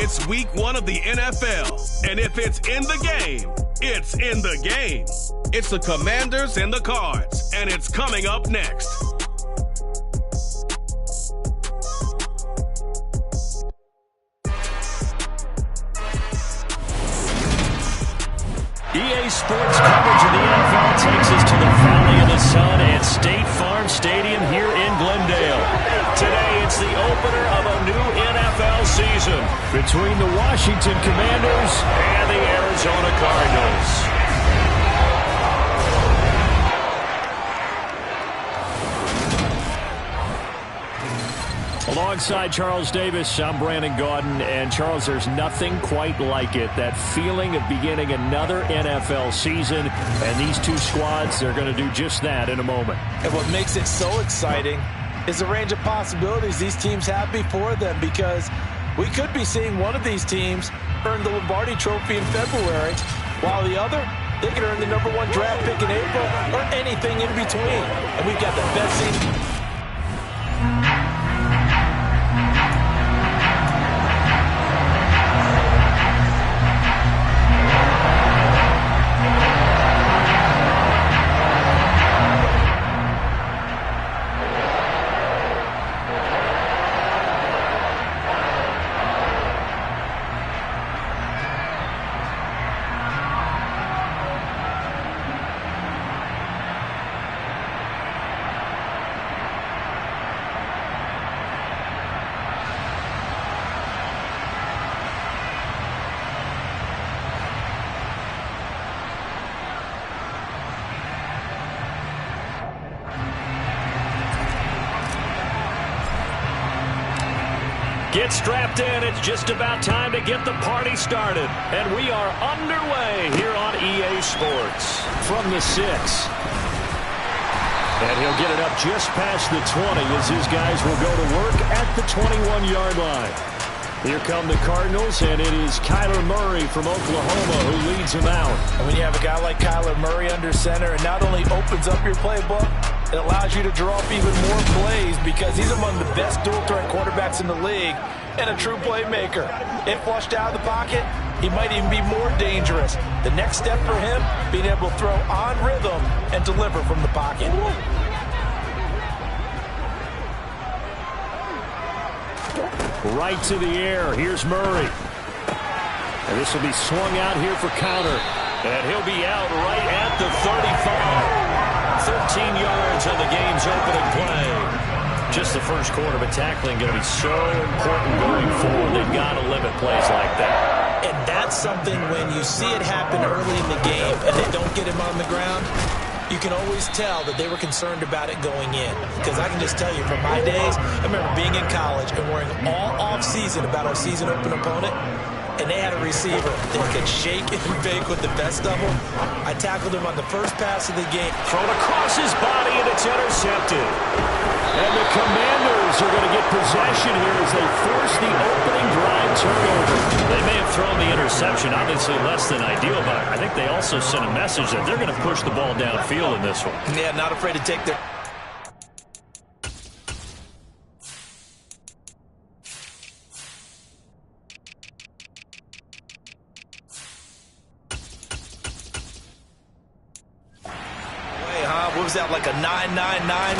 It's week 1 of the NFL, and if it's in the game, it's in the game. It's the Commanders and the Cards, and it's coming up next. EA Sports coverage of the NFL takes us to the Valley of the Sun at State Farm Stadium here in Glendale. Today, it's the opener of a new NFL season between the Washington Commanders and the Arizona Cardinals. Alongside Charles Davis, I'm Brandon Gaudin. And Charles, there's nothing quite like it. That feeling of beginning another NFL season. And these two squads, they're going to do just that in a moment. And what makes it so exciting is the range of possibilities these teams have before them, because we could be seeing one of these teams earn the Lombardi Trophy in February, while the other, they could earn the #1 draft pick in April, or anything in between. And we've got the best season. Get strapped in. It's just about time to get the party started. And we are underway here on EA Sports. From the 6. And he'll get it up just past the 20 as his guys will go to work at the 21-yard line. Here come the Cardinals, and it is Kyler Murray from Oklahoma who leads them out. And when you have a guy like Kyler Murray under center, it not only opens up your playbook, it allows you to draw up even more plays, because he's among the best dual-threat quarterbacks in the league and a true playmaker. If flushed out of the pocket, he might even be more dangerous. The next step for him, being able to throw on rhythm and deliver from the pocket. Right to the air. Here's Murray. And this will be swung out here for counter. And he'll be out right at the 35. 13 yards on the game's opening play. Just the first quarter, but tackling going to be so important going forward. They've got to limit plays like that. And that's something when you see it happen early in the game and they don't get him on the ground, you can always tell that they were concerned about it going in. Because I can just tell you, from my days, I remember being in college and worrying all off-season about our season open opponent, and they had a receiver that could shake and bake with the best of them. I tackled him on the first pass of the game. Thrown across his body, and it's intercepted. And the Commanders are going to get possession here as they force the opening drive turnover. They may have thrown the interception, obviously less than ideal, but I think they also sent a message that they're going to push the ball downfield in this one. Yeah, not afraid to take their... What was that, like a 9-9-9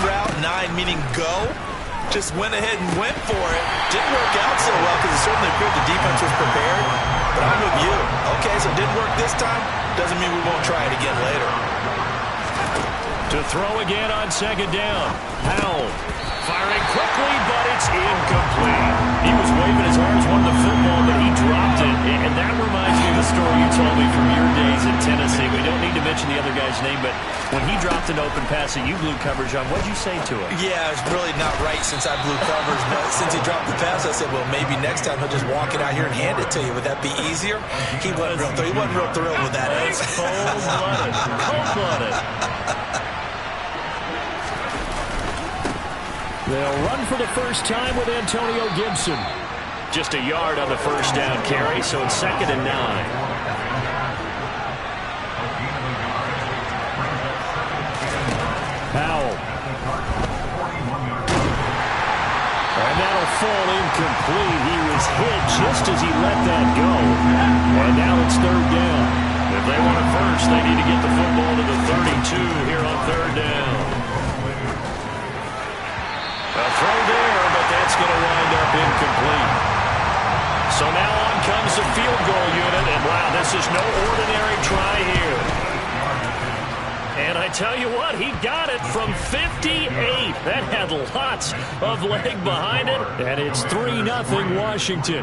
route? 9 meaning go? Just went ahead and went for it. Didn't work out so well because it certainly appeared the defense was prepared. But I'm with you. Okay, so it didn't work this time. Doesn't mean we won't try it again later. To throw again on second down. Powell firing quickly, but it's incomplete. He was waving his arms, wanted the football, but he dropped it. And that reminds me of the story you told me from your days in Tennessee. We don't need to mention the other guy's name, but when he dropped an open pass that you blew coverage on, what'd you say to him? Yeah, it's really not right since I blew coverage, but since he dropped the pass, I said, well, maybe next time he'll just walk it out here and hand it to you. Would that be easier? He wasn't real thrilled with that. Cold-blooded. Cold-blooded. They'll run for the first time with Antonio Gibson. Just a yard on the first down carry, so it's 2nd and 9. Powell. And that'll fall incomplete. He was hit just as he let that go. And now it's third down. If they want it first, they need to get the football to the 32 here on third down. A throw there, but that's going to wind up incomplete. So now on comes the field goal unit, and wow, this is no ordinary try here. And I tell you what, he got it from 58. That had lots of leg behind it, and it's 3-0 Washington.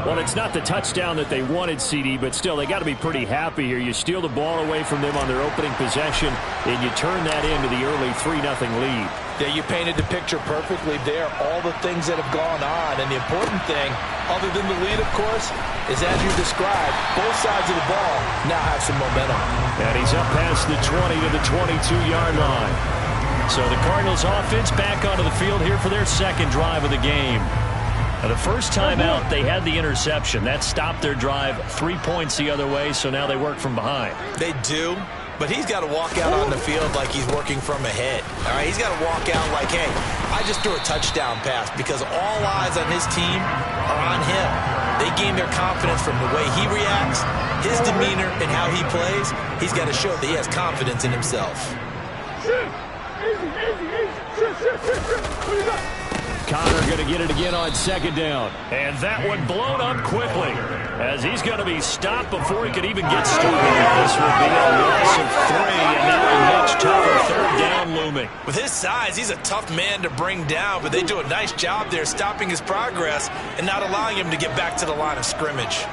Well, it's not the touchdown that they wanted, CD, but still, they got to be pretty happy here. You steal the ball away from them on their opening possession, and you turn that into the early 3-0 lead. Yeah, you painted the picture perfectly there, all the things that have gone on. And the important thing, other than the lead, of course, is as you described, both sides of the ball now have some momentum. And he's up past the 20 to the 22-yard line. So the Cardinals offense back onto the field here for their second drive of the game. Now, the first time out, they had the interception. That stopped their drive 3 points the other way, so now they work from behind. They do. But he's got to walk out on the field like he's working from ahead. All right, he's got to walk out like, hey, I just threw a touchdown pass, because all eyes on his team are on him. They gain their confidence from the way he reacts, his demeanor, and how he plays. He's got to show that he has confidence in himself. Connor going to get it again on second down. And that one blown up quickly, as he's going to be stopped before he could even get started. This will be a loss of 3, and now a much tougher third down looming. With his size, he's a tough man to bring down, but they do a nice job there stopping his progress and not allowing him to get back to the line of scrimmage.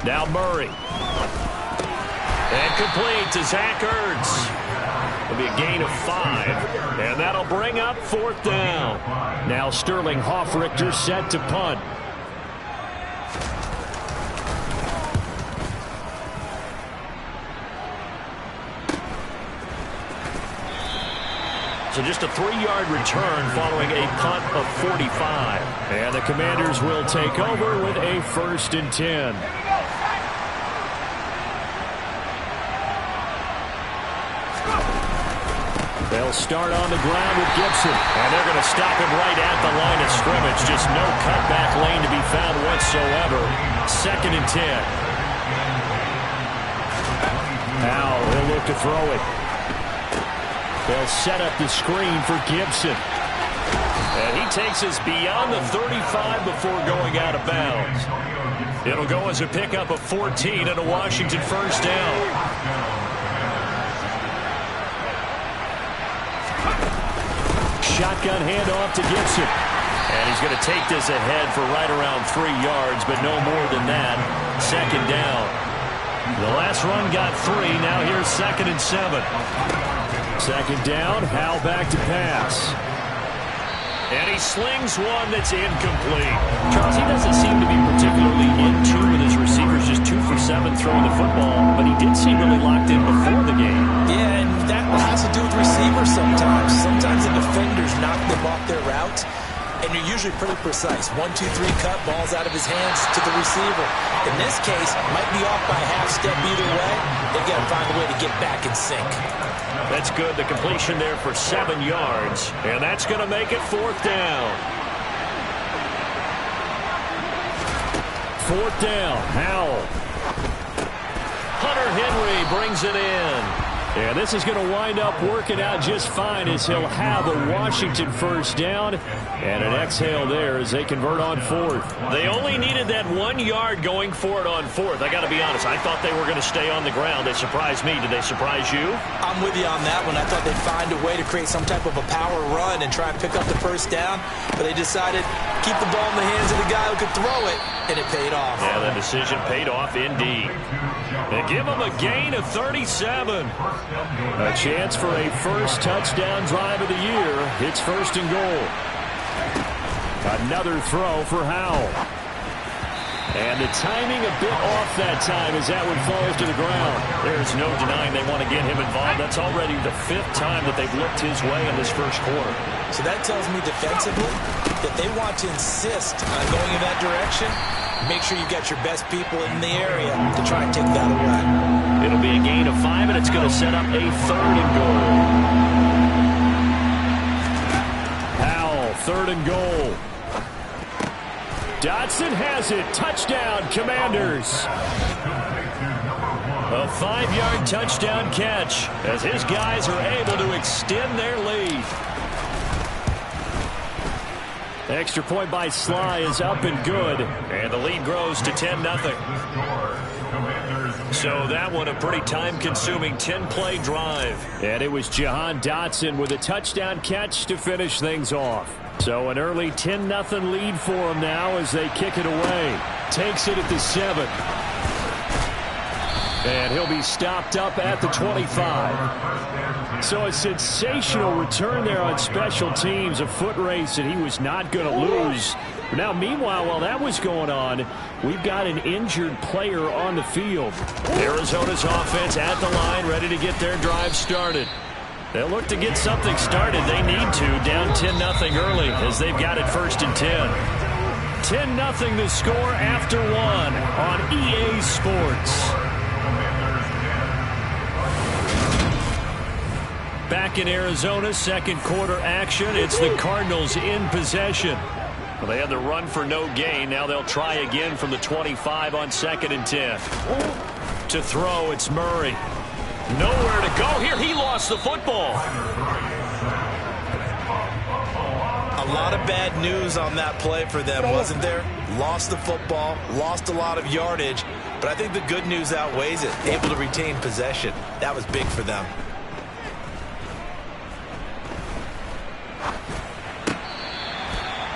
Now Murray. And complete to Zach Ertz. It'll be a gain of 5, and that'll bring up fourth down. Now Sterling Hoffrichter set to punt. So just a 3-yard return following a punt of 45. And the Commanders will take over with a 1st and 10. They'll start on the ground with Gibson. And they're going to stop him right at the line of scrimmage. Just no cutback lane to be found whatsoever. 2nd and 10. Now he'll look to throw it. They'll set up the screen for Gibson. And he takes us beyond the 35 before going out of bounds. It'll go as a pickup of 14 and a Washington 1st down. Shotgun handoff to Gibson. And he's going to take this ahead for right around 3 yards, but no more than that. 2nd down. The last run got 3. Now here's 2nd and 7. 2nd down. Howell back to pass. And he slings one that's incomplete. Charles, he doesn't seem to be particularly in tune with his receivers, just 2 for 7 throwing the football, but he did seem really locked in before the game. Yeah, and that has to do with receivers sometimes. Sometimes the defenders knock them off their route, and you're usually pretty precise. 1, 2, 3 cut, ball's out of his hands to the receiver. In this case, might be off by a half step either way. They've got to find a way to get back in sync. That's good. The completion there for 7 yards. And that's going to make it 4th down. 4th down. Howell. Hunter Henry brings it in. And this is going to wind up working out just fine, as he'll have a Washington 1st down. And an exhale there as they convert on 4th. They only needed that 1 yard going for it on 4th. I got to be honest, I thought they were going to stay on the ground. They surprised me. Did they surprise you? I'm with you on that one. I thought they'd find a way to create some type of a power run and try and pick up the 1st down. But they decided keep the ball in the hands of the guy who could throw it, and it paid off. Yeah, the decision paid off indeed. They give him a gain of 37. A chance for a 1st touchdown drive of the year. It's 1st and goal. Another throw for Howell. And the timing a bit off that time as that one falls to the ground. There's no denying they want to get him involved. That's already the 5th time that they've looked his way in this 1st quarter. So that tells me defensively that they want to insist on going in that direction. Make sure you got your best people in the area to try and take that away. It'll be a gain of 5, and it's going to set up a 3rd and goal. Howell, 3rd 3rd and goal. Dotson has it. Touchdown, Commanders. A 5-yard touchdown catch as his guys are able to extend their lead. Extra point by Sly is up and good. And the lead grows to 10-0. So that one a pretty time-consuming 10-play drive. And it was Jahan Dotson with a touchdown catch to finish things off. So an early 10-0 lead for them now as they kick it away. Takes it at the 7. And he'll be stopped up at the 25. So a sensational return there on special teams, a foot race that he was not going to lose. Now, meanwhile, while that was going on, we've got an injured player on the field. Arizona's offense at the line, ready to get their drive started. They'll look to get something started. They need to, down 10-0 early as they've got it 1st and 10. 10-0 the score after 1 on EA Sports. Back in Arizona, 2nd quarter action. It's the Cardinals in possession. Well, they had the run for no gain. Now they'll try again from the 25 on 2nd and 10. To throw, it's Murray. Nowhere to go here. He lost the football. A lot of bad news on that play for them, wasn't there? Lost the football, lost a lot of yardage, but I think the good news outweighs it. Able to retain possession. That was big for them.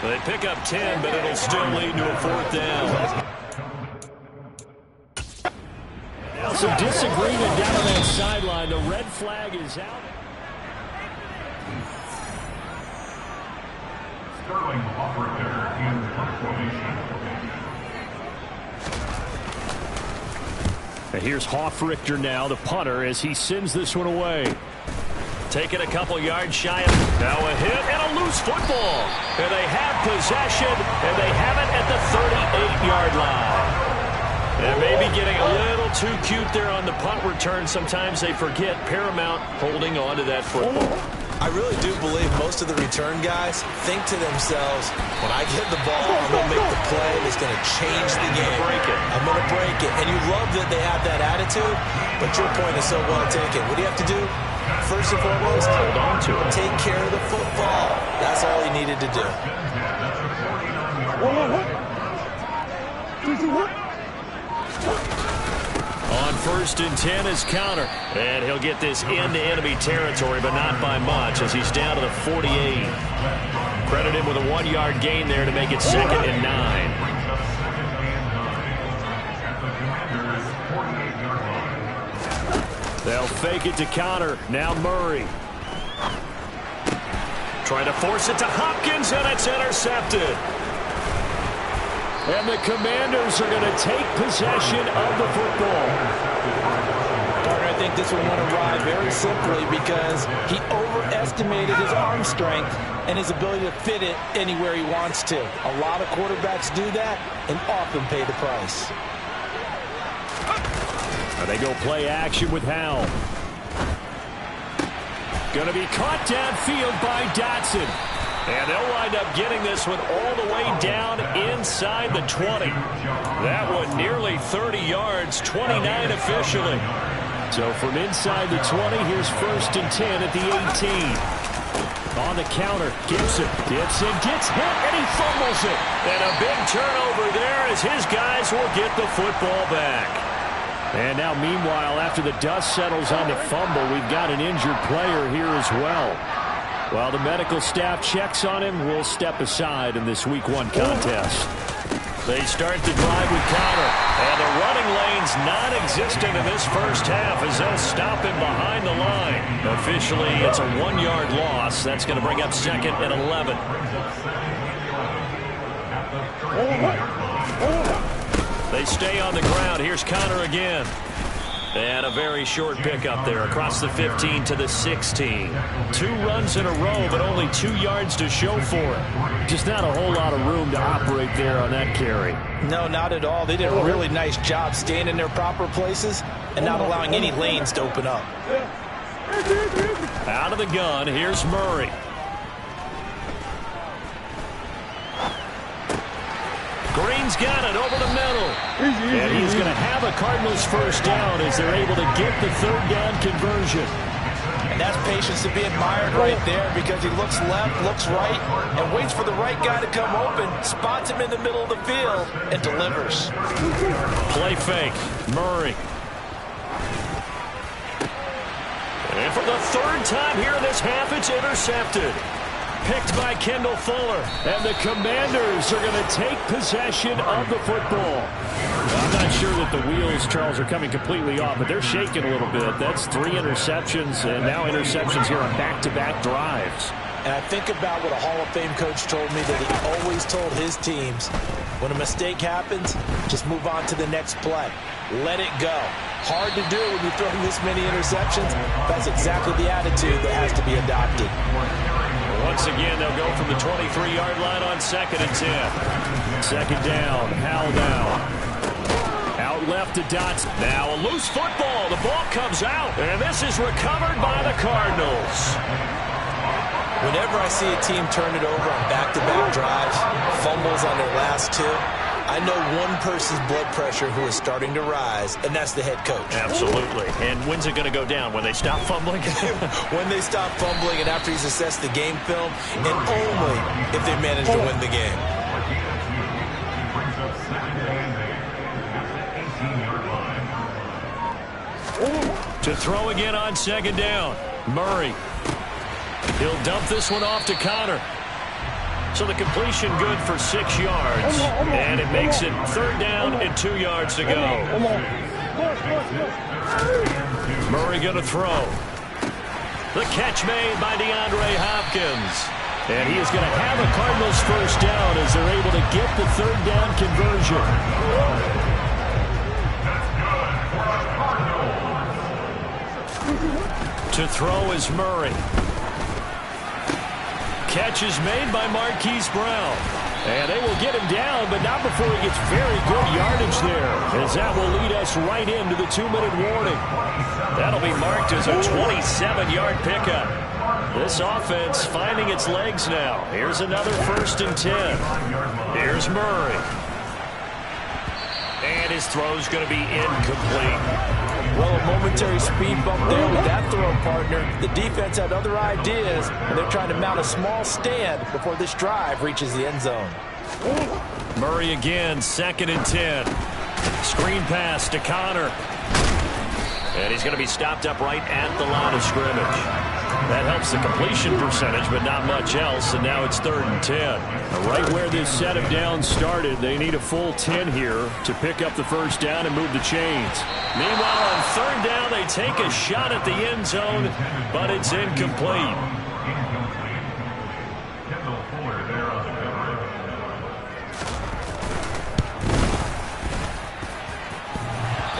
They pick up 10, but it'll still lead to a 4th down. Now some disagreement down on that sideline. The red flag is out. Sterling Hofrichter in formation. And here's Hofrichter now, the punter, as he sends this one away. Taking a couple yards shy of. Now a hit and a loose football. And they have possession, and they have it at the 38-yard line. And maybe getting a little too cute there on the punt return. Sometimes they forget Paramount holding on to that football. I really do believe most of the return guys think to themselves, when I get the ball, I'm going to make the play that's going to change the game. I'm going to break it. And you love that they have that attitude, but your point is so well taken. What do you have to do? First and foremost, hold on to it. Take care of the football. That's all he needed to do. On 1st and 10 is counter. And he'll get this into enemy territory, but not by much as he's down to the 48. Credit him with a 1-yard gain there to make it 2nd and 9. They'll fake it to counter. Now Murray. Trying to force it to Hopkins, and it's intercepted. And the Commanders are going to take possession of the football. I think this one went awry very simply because he overestimated his arm strength and his ability to fit it anywhere he wants to. A lot of quarterbacks do that and often pay the price. And they go play action with Howell. Going to be caught downfield by Dotson. And they'll wind up getting this one all the way down inside the 20. That one nearly 30 yards, 29 officially. So from inside the 20, here's 1st and 10 at the 18. On the counter, Gibson gets hit, and he fumbles it. And a big turnover there as his guys will get the football back. And now, meanwhile, after the dust settles on the fumble, we've got an injured player here as well. While the medical staff checks on him, we'll step aside in this Week 1 contest. They start the drive with counter. And the running lane's non-existent in this first half as they'll stop him behind the line. Officially, it's a 1-yard loss. That's going to bring up 2nd and 11. They stay on the ground. Here's Conner again. And a very short pickup there across the 15 to the 16. 2 runs in a row, but only 2 yards to show for it. Just not a whole lot of room to operate there on that carry. No, not at all. They did a really nice job staying in their proper places and not allowing any lanes to open up. Out of the gun, here's Murray. Green's got it over the middle. And he's going to have a Cardinals first down as they're able to get the third down conversion. And that's patience to be admired right there, because he looks left, looks right, and waits for the right guy to come open, spots him in the middle of the field, and delivers. Play fake. Murray. And for the third time here in this half, it's intercepted. Picked by Kendall Fuller. And the Commanders are going to take possession of the football. I'm not sure that the wheels, Charles, are coming completely off, but they're shaking a little bit. That's 3 interceptions, and now interceptions here on back-to-back drives. And I think about what a Hall of Fame coach told me, that he always told his teams, when a mistake happens, just move on to the next play. Let it go. Hard to do when you're throwing this many interceptions. That's exactly the attitude that has to be adopted. Once again, they'll go from the 23-yard line on 2nd and 10. Second down, Howell down. Out left to Dotson. Now a loose football. The ball comes out, and this is recovered by the Cardinals. Whenever I see a team turn it over on back-to-back drives, fumbles on their last 2, I know one person's blood pressure who is starting to rise, and that's the head coach. Absolutely. And when's it going to go down? When they stop fumbling? When they stop fumbling and after he's assessed the game film, and only if they manage to win the game. To throw again on 2nd down. Murray. He'll dump this one off to Connor. So the completion good for 6 yards. And it makes it 3rd down and 2 yards to go. Murray going to throw. The catch made by DeAndre Hopkins. And he is going to have a Cardinals first down as they're able to get the 3rd down conversion. To throw is Murray. Catch is made by Marquise Brown. And they will get him down, but not before he gets very good yardage there, as that will lead us right into the 2-minute warning. That'll be marked as a 27-yard pickup. This offense finding its legs now. Here's another 1st and 10. Here's Murray. And his throw's going to be incomplete. Well, a momentary speed bump there with that throw, partner. The defense had other ideas, and they're trying to mount a small stand before this drive reaches the end zone. Murray again, 2nd and 10. Screen pass to Connor. And he's going to be stopped up right at the line of scrimmage. That helps the completion percentage, but not much else, and now it's 3rd and 10. Right where this set of downs started, they need a full 10 here to pick up the first down and move the chains. Meanwhile, on 3rd down, they take a shot at the end zone, but it's incomplete.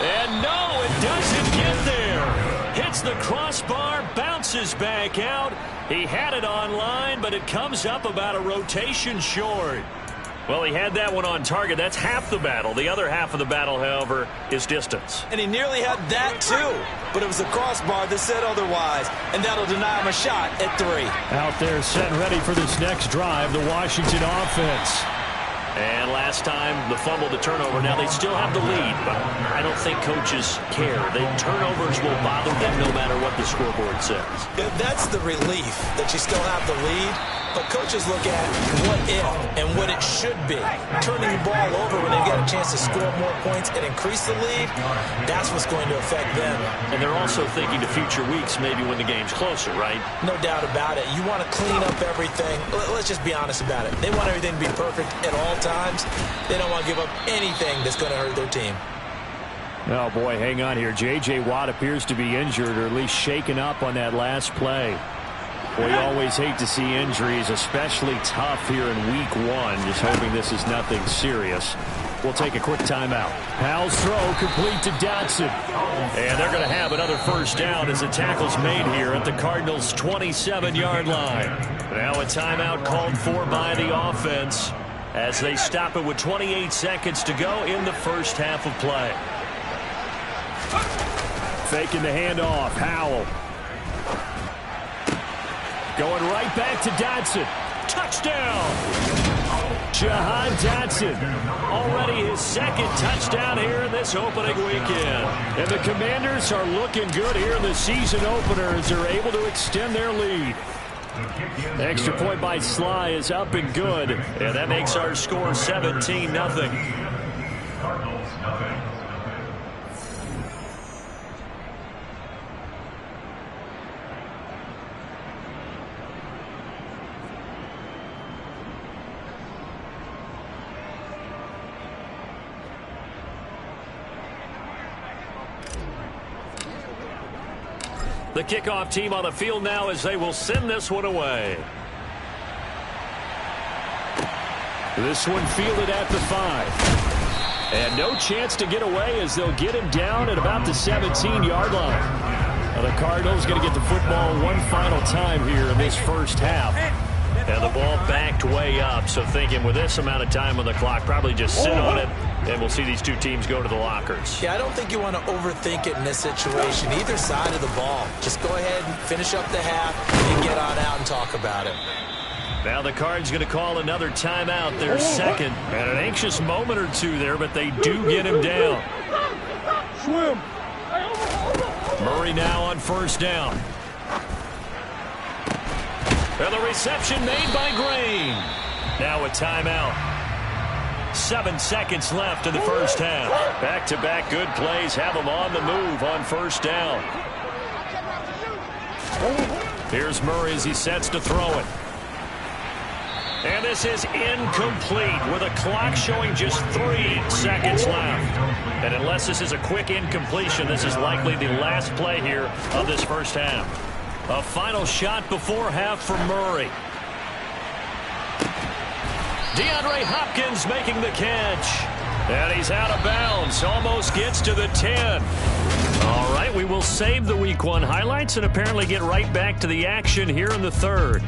And no, it doesn't get there. Hits the crossbar, bounces back out. He had it on line, but it comes up about a rotation short. Well, he had that one on target. That's half the battle. The other half of the battle, however, is distance. And he nearly had that, too. But it was the crossbar that said otherwise, and that'll deny him a shot at 3. Out there set and ready for this next drive, the Washington offense. And last time, the fumble to turnover. Now, they still have the lead, but I don't think coaches care. The turnovers will bother them no matter what the scoreboard says. That's the relief that you still have the lead. But coaches look at what if and what it should be. Turning the ball over when they get a chance to score more points and increase the lead, that's what's going to affect them. And they're also thinking to future weeks, maybe when the game's closer, right? No doubt about it. You want to clean up everything. Let's just be honest about it. They want everything to be perfect at all times. They don't want to give up anything that's going to hurt their team. Oh, boy, hang on here. J.J. Watt appears to be injured, or at least shaken up on that last play. Well, you always hate to see injuries, especially tough here in week 1. Just hoping this is nothing serious. We'll take a quick timeout. Howell's throw complete to Dotson. And they're going to have another first down as the tackle's made here at the Cardinals' 27-yard line. Now a timeout called for by the offense as they stop it with 28 seconds to go in the first half of play. Faking the handoff. Howell. Going right back to Dotson. Touchdown! Jahan Dotson. Already his second touchdown here in this opening weekend. And the Commanders are looking good here in the season opener as they're able to extend their lead. The extra point by Sly is up and good. And that makes our score 17-0. Cardinals, nothing. The kickoff team on the field now as they will send this one away. This one fielded at the 5. And no chance to get away as they'll get him down at about the 17-yard line. Now the Cardinals going to get the football one final time here in this first half. And the ball backed way up, so thinking with this amount of time on the clock, probably just sit on it, and we'll see these two teams go to the lockers. Yeah, I don't think you want to overthink it in this situation, either side of the ball. Just go ahead and finish up the half and get on out and talk about it. Now the Cards going to call another timeout, their second. And an anxious moment or two there, but they do get him down. Swim. Murray now on first down. And the reception made by Green. Now a timeout. 7 seconds left in the first half. Back-to-back good plays have them on the move on first down. Here's Murray as he sets to throw it. And this is incomplete with a clock showing just 3 seconds left. And unless this is a quick incompletion, this is likely the last play here of this first half. A final shot before half for Murray. DeAndre Hopkins making the catch. And he's out of bounds. Almost gets to the 10. All right, we will save the Week 1 highlights and apparently get right back to the action here in the third.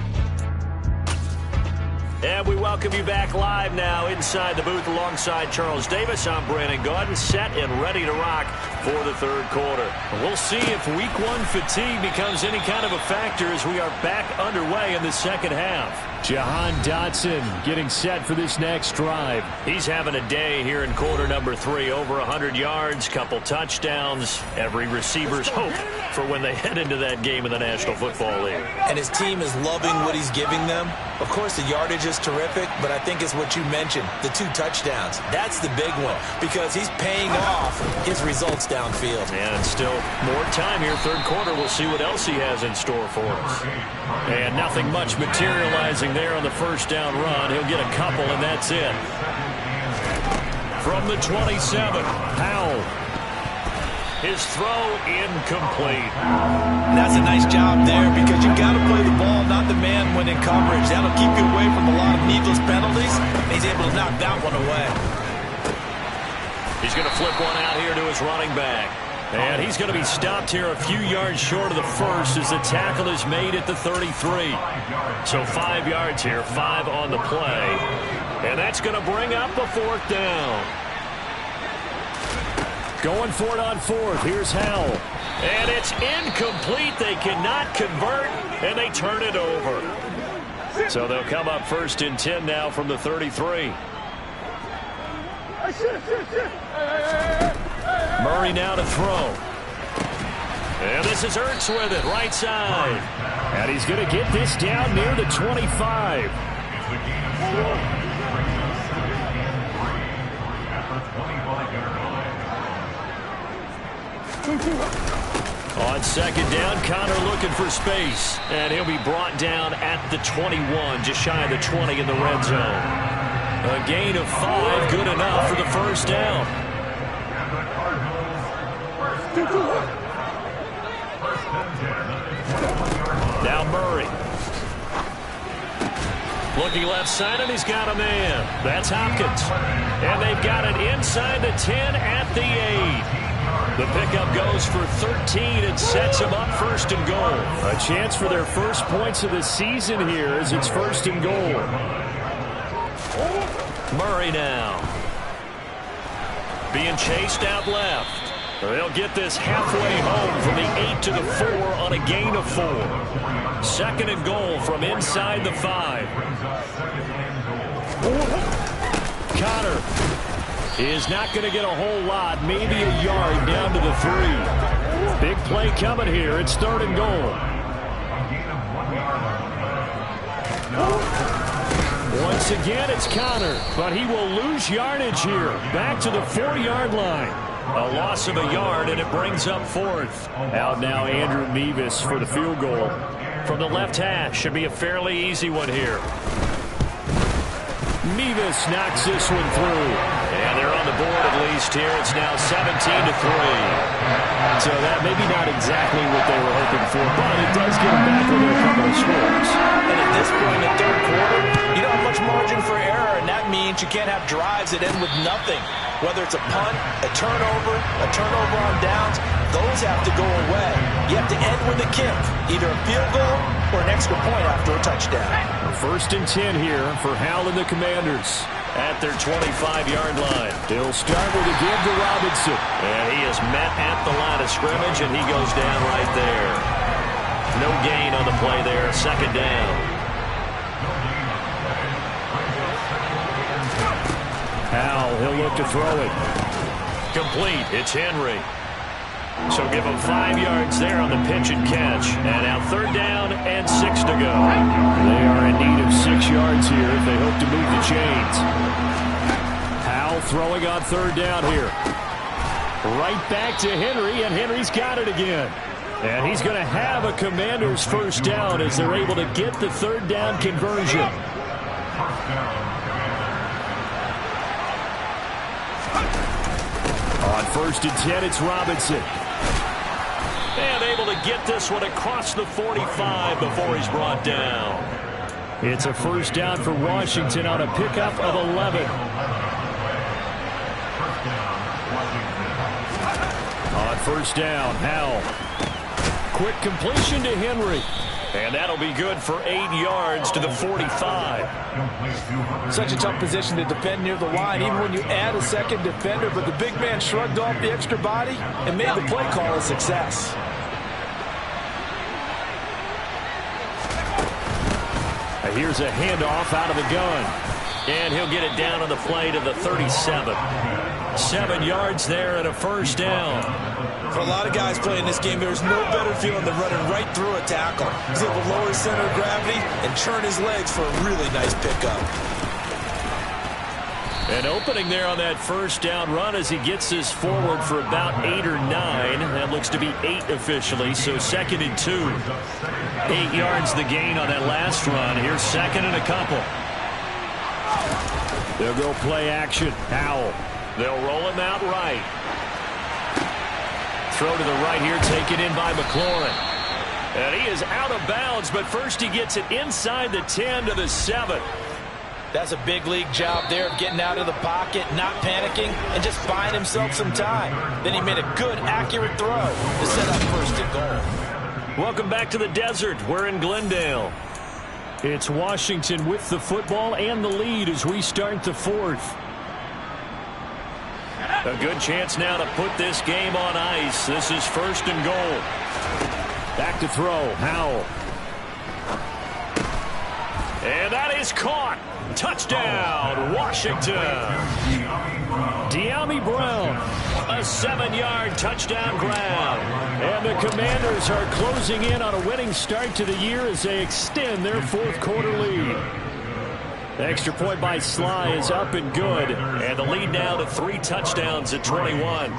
And we welcome you back live now inside the booth alongside Charles Davis. I'm Brandon Gaudin, set and ready to rock for the third quarter. We'll see if Week 1 fatigue becomes any kind of a factor as we are back underway in the second half. Jahan Dotson getting set for this next drive. He's having a day here in quarter number 3. Over 100 yards, couple touchdowns. Every receiver's hope for when they head into that game in the National Football League. And his team is loving what he's giving them. Of course, the yardage is terrific, but I think it's what you mentioned, the 2 touchdowns. That's the big one because he's paying off his results downfield. And still more time here, third quarter. We'll see what else he has in store for us. And nothing much materializing there on the first down run. He'll get a couple, and that's it. From the 27, Powell. His throw incomplete. And that's a nice job there because you got to play the ball, not the man when in coverage. That'll keep you away from a lot of needless penalties. He's able to knock that one away. He's going to flip one out here to his running back. And he's going to be stopped here a few yards short of the first as the tackle is made at the 33. So 5 yards here, 5 on the play. And that's going to bring up a fourth down. Going for it on fourth. Here's Howell. And it's incomplete. They cannot convert, and they turn it over. So they'll come up first and 10 now from the 33. Murray now to throw. And this is Ertz with it, right side. And he's going to get this down near the 25. On second down, Connor looking for space. And he'll be brought down at the 21, just shy of the 20 in the red zone. A gain of 5, good enough for the first down. Now Murray. Looking left side, and he's got a man. That's Hopkins. And they've got it inside the 10 at the 8. The pickup goes for 13 and sets them up first and goal. A chance for their first points of the season here as it's first and goal. Murray now. Being chased out left. They'll get this halfway home from the 8 to the 4 on a gain of 4. Second and goal from inside the 5. Connor is not going to get a whole lot, maybe a yard down to the 3. Big play coming here. It's 3rd and goal. Once again, it's Connor, but he will lose yardage here. Back to the 4-yard line. A loss of a yard, and it brings up 4th. Out now, Andrew Mevis for the field goal. From the left hash, should be a fairly easy one here. Mevis knocks this one through. And they're on the board at least here. It's now 17-3. So that maybe not exactly what they were hoping for, but it does get them back within a couple of scores. And at this point in the 3rd quarter, you don't have much margin for error, and that means you can't have drives that end with nothing. Whether it's a punt, a turnover on downs, those have to go away. You have to end with a kick, either a field goal or an extra point after a touchdown. 1st and 10 here for Hal and the Commanders. At their 25-yard line. He'll start with a give to Robinson. And he is met at the line of scrimmage, and he goes down right there. No gain on the play there. 2nd down. Hal, he'll look to throw it. Complete. It's Henry. So give him 5 yards there on the pitch and catch. And now 3rd down and 6 to go. They are in need of 6 yards here if they hope to move the chains. Hal throwing on 3rd down here. Right back to Henry, and Henry's got it again. And he's going to have a Commanders 1st down as they're able to get the 3rd down conversion. On 1st and 10, it's Robinson. And able to get this one across the 45 before he's brought down. It's a 1st down for Washington on a pickup of 11. On 1st down, Hal. Quick completion to Henry. And that'll be good for 8 yards to the 45. Such a tough position to defend near the line, even when you add a 2nd defender, but the big man shrugged off the extra body and made the play call a success. Here's a handoff out of the gun. And he'll get it down on the play to the 37. 7 yards there and a 1st down. For a lot of guys playing this game, there's no better feeling than running right through a tackle. He's able to lower his center of gravity and churn his legs for a really nice pickup. An opening there on that 1st down run as he gets this forward for about 8 or 9. That looks to be 8 officially, so 2nd and 2. 8 yards the gain on that last run. Here's 2nd and a couple. They'll go play action. Howell. They'll roll him out right. Throw to the right here, taken in by McLaurin. And he is out of bounds, but first he gets it inside the 10 to the 7. That's a big league job there of getting out of the pocket, not panicking, and just buying himself some time. Then he made a good, accurate throw to set up 1st and goal. Welcome back to the desert. We're in Glendale. It's Washington with the football and the lead as we start the 4th. A good chance now to put this game on ice. This is 1st and goal. Back to throw. Howell. And that is caught. Touchdown, Washington. De'Ami Brown. A 7-yard touchdown grab. And the Commanders are closing in on a winning start to the year as they extend their 4th quarter lead. The extra point by Sly is up and good. And the lead now to 3 touchdowns at 21.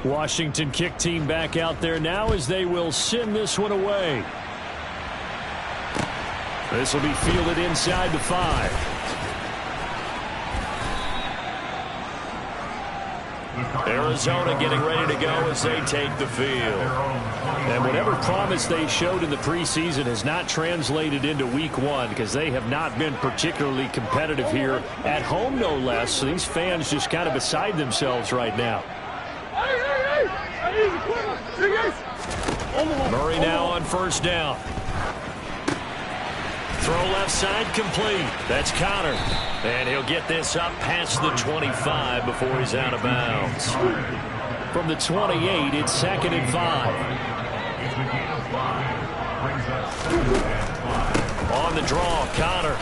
Washington kick team back out there now as they will send this one away. This will be fielded inside the 5. Arizona getting ready to go as they take the field. And whatever promise they showed in the preseason has not translated into week 1 because they have not been particularly competitive here at home, no less. So these fans just kind of beside themselves right now. Murray now on 1st down. Throw left side complete. That's Connor. And he'll get this up past the 25 before he's out of bounds. From the 28, it's 2nd and 5. On the draw, Connor.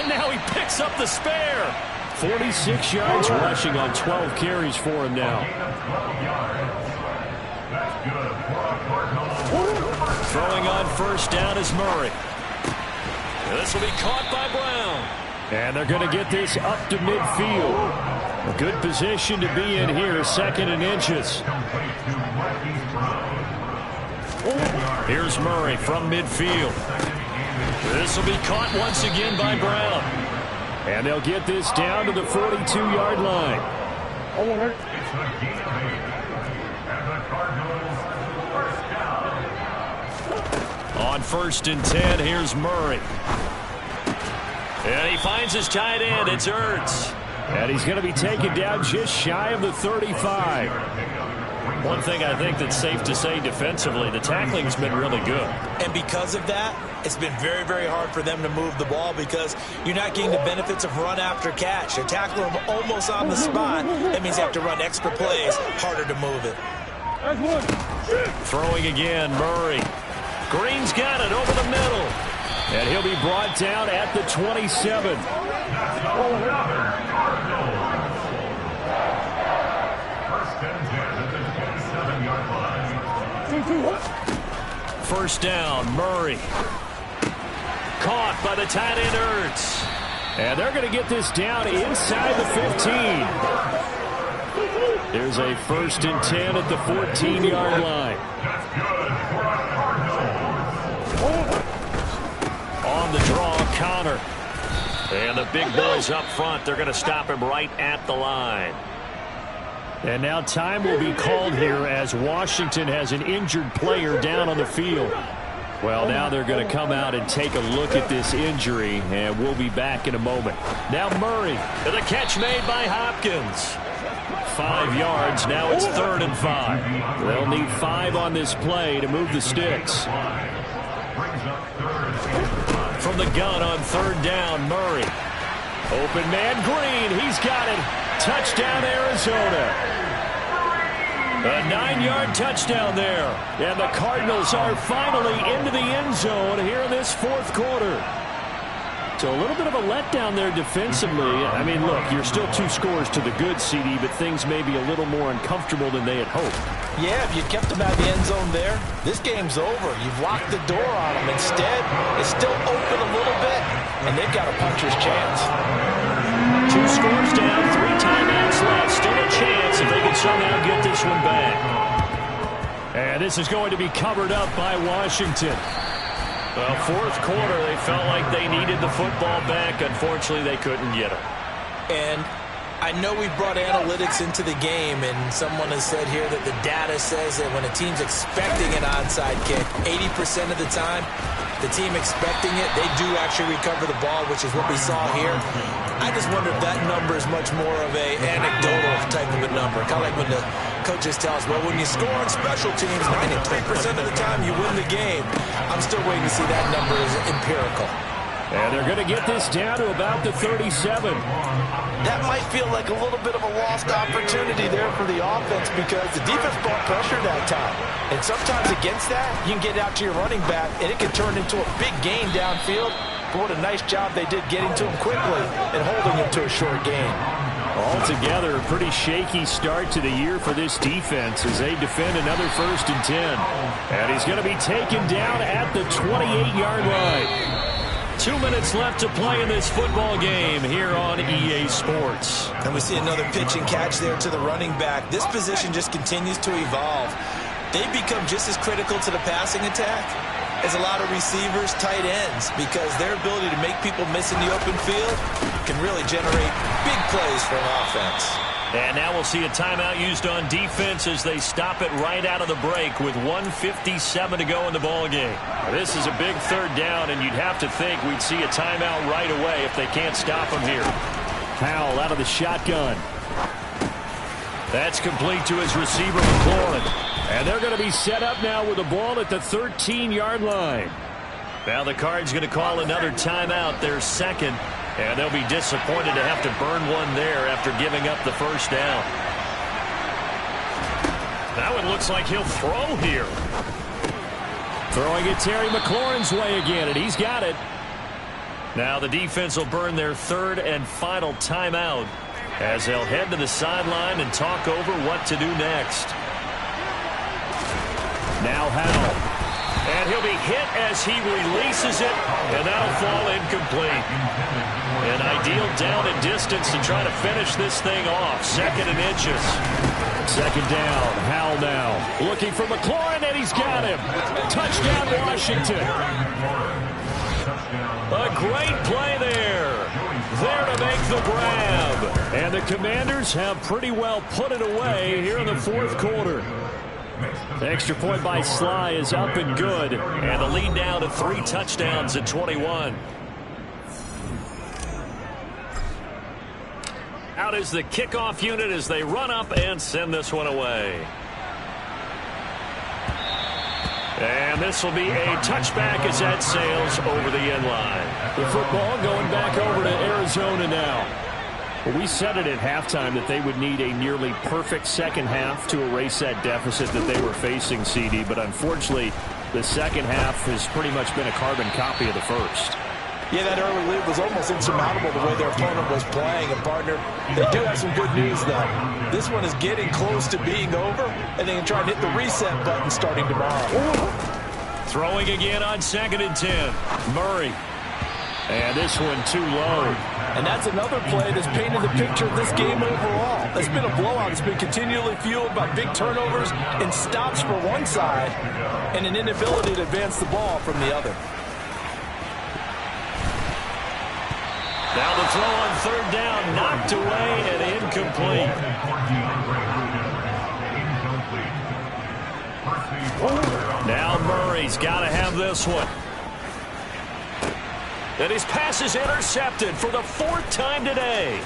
And now he picks up the spare. 46 yards rushing on 12 carries for him now. Throwing on first down is Murray. This will be caught by Brown. And they're going to get this up to midfield. A good position to be in here, 2nd and inches. Here's Murray from midfield. This will be caught once again by Brown. And they'll get this down to the 42-yard line. On 1st and 10, here's Murray. And he finds his tight end. It's Ertz. And he's going to be taken down just shy of the 35. One thing I think that's safe to say defensively, the tackling's been really good. And because of that, it's been very, very hard for them to move the ball because you're not getting the benefits of run after catch. They're tackling them almost on the spot. That means you have to run extra plays, harder to move it. Throwing again, Murray. Green's got it over the middle. And he'll be brought down at the 27. First down, Murray. Caught by the tight end, Ertz. And they're going to get this down inside the 15. There's a 1st and 10 at the 14-yard line. On the draw, Connor. And the big boys up front, they're going to stop him right at the line. And now time will be called here as Washington has an injured player down on the field. Well, now they're going to come out and take a look at this injury, and we'll be back in a moment. Now Murray, the catch made by Hopkins. 5 yards, now it's 3rd and 5. They'll need 5 on this play to move the sticks. From the gun on 3rd down, Murray. Open man, Green, he's got it. Touchdown, Arizona. A 9-yard touchdown there. And the Cardinals are finally into the end zone here in this 4th quarter. So a little bit of a letdown there defensively. I mean, look, you're still 2 scores to the good, CD, but things may be a little more uncomfortable than they had hoped. Yeah, if you kept them out of the end zone there, this game's over. You've locked the door on them. Instead, it's still open a little bit, and they've got a puncher's chance. 2 scores down, 3 timeouts left. Still a chance if they can somehow get this one back. And this is going to be covered up by Washington. Well, 4th quarter, they felt like they needed the football back. Unfortunately, they couldn't get it. And I know we brought analytics into the game, and someone has said here that the data says that when a team's expecting an onside kick, 80% of the time, the team expecting it, they do actually recover the ball, which is what we saw here. I just wonder if that number is much more of a anecdotal type of a number. Kind of like when the coaches tell us, well, when you score on special teams, 93% of the time you win the game. I'm still waiting to see that number is empirical. And they're going to get this down to about the 37. That might feel like a little bit of a lost opportunity there for the offense because the defense brought pressure that time. And sometimes against that, you can get out to your running back, and it can turn into a big gain downfield. But what a nice job they did getting to him quickly and holding him to a short gain. Altogether, a pretty shaky start to the year for this defense as they defend another 1st and 10. And he's going to be taken down at the 28-yard line. 2 minutes left to play in this football game here on EA Sports. And we see another pitch and catch there to the running back. This position just continues to evolve. They've become just as critical to the passing attack as a lot of receivers, tight ends, because their ability to make people miss in the open field can really generate big plays for an offense. And now we'll see a timeout used on defense as they stop it right out of the break with 1:57 to go in the ball game. This is a big 3rd down, and you'd have to think we'd see a timeout right away if they can't stop him here. Powell out of the shotgun. That's complete to his receiver, McLaurin. And they're going to be set up now with the ball at the 13-yard line. Now the Cards going to call another timeout, their 2nd. And they'll be disappointed to have to burn one there after giving up the 1st down. Now it looks like he'll throw here. Throwing it Terry McLaurin's way again, and he's got it. Now the defense will burn their third and final timeout as they'll head to the sideline and talk over what to do next. Now Howell. And he'll be hit as he releases it, and that'll fall incomplete. An ideal down and distance to try to finish this thing off. 2nd and inches. 2nd down. Howell now. Looking for McLaurin, and he's got him. Touchdown, Washington. A great play there. There to make the grab. And the Commanders have pretty well put it away here in the 4th quarter. The extra point by Sly is up and good. And the lead now to 3 touchdowns at 21. Out is the kickoff unit as they run up and send this one away. And this will be a touchback as that sails over the end line. The football going back over to Arizona now. Well, we said it at halftime that they would need a nearly perfect second half to erase that deficit that they were facing, CD. But unfortunately, the second half has pretty much been a carbon copy of the first. Yeah, that early lead was almost insurmountable the way their opponent was playing. And, partner, they do have some good news, though. This one is getting close to being over, and they can try and hit the reset button starting tomorrow. Throwing again on 2nd and 10. Murray. And this one too low. And that's another play that's painted the picture of this game overall. It's been a blowout. It's been continually fueled by big turnovers and stops for one side and an inability to advance the ball from the other. Now the throw on 3rd down, knocked away and incomplete. Now Murray's got to have this one. And his pass is intercepted for the 4th time today.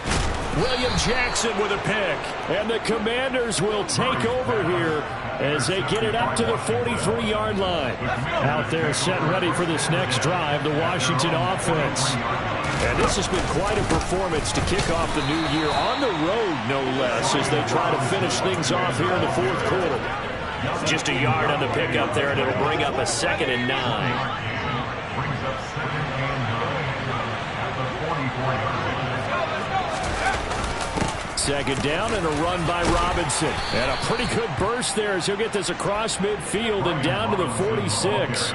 William Jackson with a pick. And the Commanders will take over here as they get it up to the 43-yard line. Out there set ready for this next drive, the Washington offense. And this has been quite a performance to kick off the new year on the road, no less, as they try to finish things off here in the 4th quarter. Just a yard on the pickup there, and it'll bring up a 2nd and 9. Second down and a run by Robinson. And a pretty good burst there as he'll get this across midfield and down to the 46.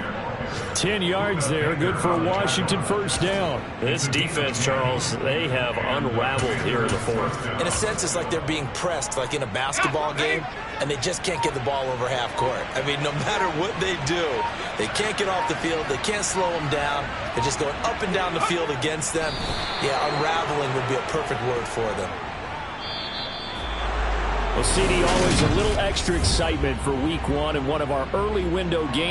10 yards there, good for a Washington 1st down. This defense, Charles, they have unraveled here in the 4th. In a sense, it's like they're being pressed, like in a basketball game, and they just can't get the ball over half court. I mean, no matter what they do, they can't get off the field. They can't slow them down. They're just going up and down the field against them. Yeah, unraveling would be a perfect word for them. Well, CD, always a little extra excitement for week 1 and one of our early window games.